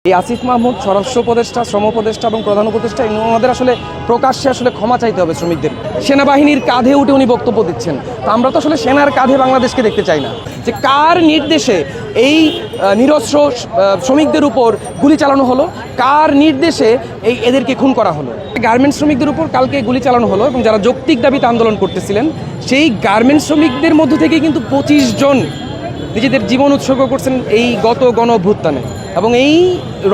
এই আসিফ মাহমুদ স্বরাষ্ট্র উপদেষ্টা, শ্রম উপদেষ্টা এবং প্রধান উপদেষ্টা ওনাদের আসলে প্রকাশ্যে ক্ষমা চাইতে হবে শ্রমিকদের। সেনাবাহিনীর কাঁধে উঠে উনি বক্তব্য দিচ্ছেন। তো আমরা তো আসলে সেনার কাঁধে বাংলাদেশকে দেখতে চাই না। যে কার নির্দেশে এই নিরস্ত্র শ্রমিকদের উপর গুলি চালানো হলো, কার নির্দেশে এদেরকে খুন করা হলো। গার্মেন্টস শ্রমিকদের উপর কালকে গুলি চালানো হলো এবং যারা যৌক্তিক দাবিতে আন্দোলন করতেছিলেন সেই গার্মেন্টস শ্রমিকদের মধ্য থেকেই কিন্তু 25 জন নিজেদের জীবন উৎসর্গ করছেন এই গণ অভ্যুত্থানে। এবং এই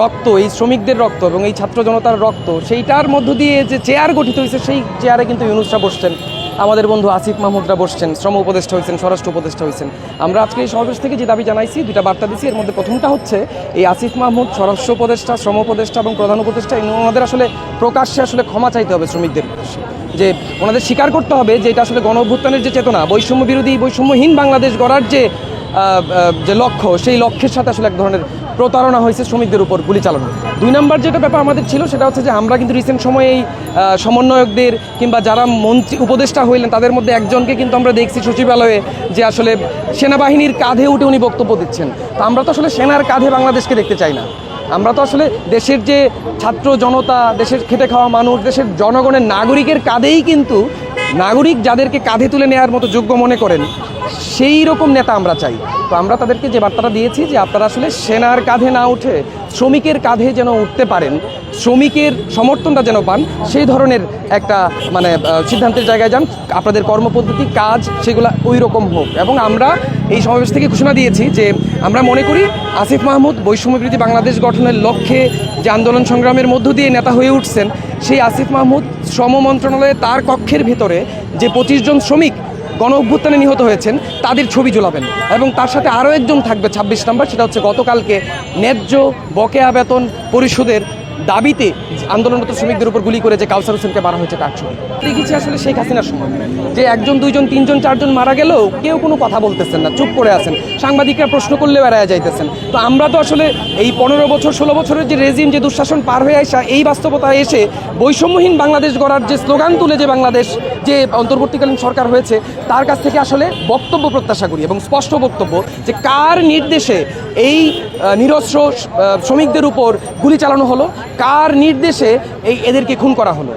রক্ত, এই শ্রমিকদের রক্ত এবং এই ছাত্র জনতার রক্ত, সেইটার মধ্য দিয়ে যে চেয়ার গঠিত হয়েছে, সেই চেয়ারে কিন্তু ইউনূসরা বসছেন, আমাদের বন্ধু আসিফ মাহমুদরা বসছেন, শ্রম উপদেষ্টা হয়েছেন, স্বরাষ্ট্র উপদেষ্টা হয়েছেন। আমরা আজকে এই সমাবেশ থেকে যে দাবি জানাইছি, দুইটা বার্তা দিচ্ছি। এর মধ্যে প্রথমটা হচ্ছে এই আসিফ মাহমুদ স্বরাষ্ট্র উপদেষ্টা, শ্রম উপদেষ্টা এবং প্রধান উপদেষ্টা ওনাদের আসলে প্রকাশ্যে ক্ষমা চাইতে হবে শ্রমিকদের। যে ওনাদের স্বীকার করতে হবে যে এটা আসলে গণ অভ্যুত্থানের যে চেতনা, বৈষম্য বিরোধী, বৈষম্যহীন বাংলাদেশ গড়ার যে লক্ষ্য, সেই লক্ষ্যের সাথে আসলে এক ধরনের প্রতারণা হয়েছে শ্রমিকদের উপর গুলি চালানো। 2 নম্বর যেটা ব্যাপার আমাদের ছিল সেটা হচ্ছে যে আমরা কিন্তু রিসেন্ট সময়ে এই সমন্বয়কদের কিংবা যারা মন্ত্রী উপদেষ্টা হইলেন তাদের মধ্যে একজনকে কিন্তু আমরা দেখছি সচিবালয়ে যে আসলে সেনাবাহিনীর কাঁধে উঠে উনি বক্তব্য দিচ্ছেন। তো আমরা তো আসলে সেনার কাঁধে বাংলাদেশকে দেখতে চাই না। আমরা তো আসলে দেশের যে ছাত্র জনতা, দেশের খেটে খাওয়া মানুষ, দেশের জনগণের নাগরিকের কাঁধেই কিন্তু নাগরিক যাদেরকে কাঁধে তুলে নেওয়ার মতো যোগ্য মনে করেন সেই রকম নেতা আমরা চাই। তো আমরা তাদেরকে যে বার্তাটা দিয়েছি যে আপনারা আসলে সেনার কাঁধে না উঠে শ্রমিকের কাঁধে যেন উঠতে পারেন, শ্রমিকের সমর্থনটা যেন পান, সেই ধরনের একটা সিদ্ধান্তের জায়গায় যান। আপনাদের কর্মপদ্ধতি, কাজ, সেগুলো ওই রকম হোক। এবং আমরা এই সমাবেশ থেকে ঘোষণা দিয়েছি যে আমরা মনে করি আসিফ মাহমুদ বৈষম্যবিরোধী বাংলাদেশ গঠনের লক্ষ্যে যে আন্দোলন সংগ্রামের মধ্য দিয়ে নেতা হয়ে উঠছেন, সেই আসিফ মাহমুদ শ্রম মন্ত্রণালয়ে তার কক্ষের ভেতরে যে 25 জন শ্রমিক গণ অভ্যুত্থানে নিহত হয়েছেন তাদের ছবি ঝোলাবেন। এবং তার সাথে আরও একজন থাকবে 26 নম্বর, সেটা হচ্ছে গতকালকে ন্যায্য বকেয়া বেতন পরিশোধের দাবিতে আন্দোলনরত শ্রমিকদের উপর গুলি করে যে কাউসার হোসেনকে মারা হয়েছে তার ছবি দেখেছি। আসলে শেখ হাসিনার সময় যে 1 জন 2 জন 3 জন 4 জন মারা গেলেও কেউ কোনো কথা বলতেছেন না, চুপ করে আছেন, সাংবাদিকরা প্রশ্ন করলে বেড়ায় যাইতেছেন। তো আমরা তো আসলে এই 15 বছর 16 বছরের যে রেজিম, যে দুঃশাসন পার হয়ে আসা, এই বাস্তবতায় এসে বৈষম্যহীন বাংলাদেশ গড়ার যে স্লোগান তুলে যে বাংলাদেশ, যে অন্তর্বর্তীকালীন সরকার হয়েছে, তার কাছ থেকে আসলে বক্তব্য প্রত্যাশা করি এবং স্পষ্ট বক্তব্য যে কার নির্দেশে এই নিরস্ত্র শ্রমিকদের উপর গুলি চালানো হলো, কার নির্দেশে এদেরকে খুন করা হলো।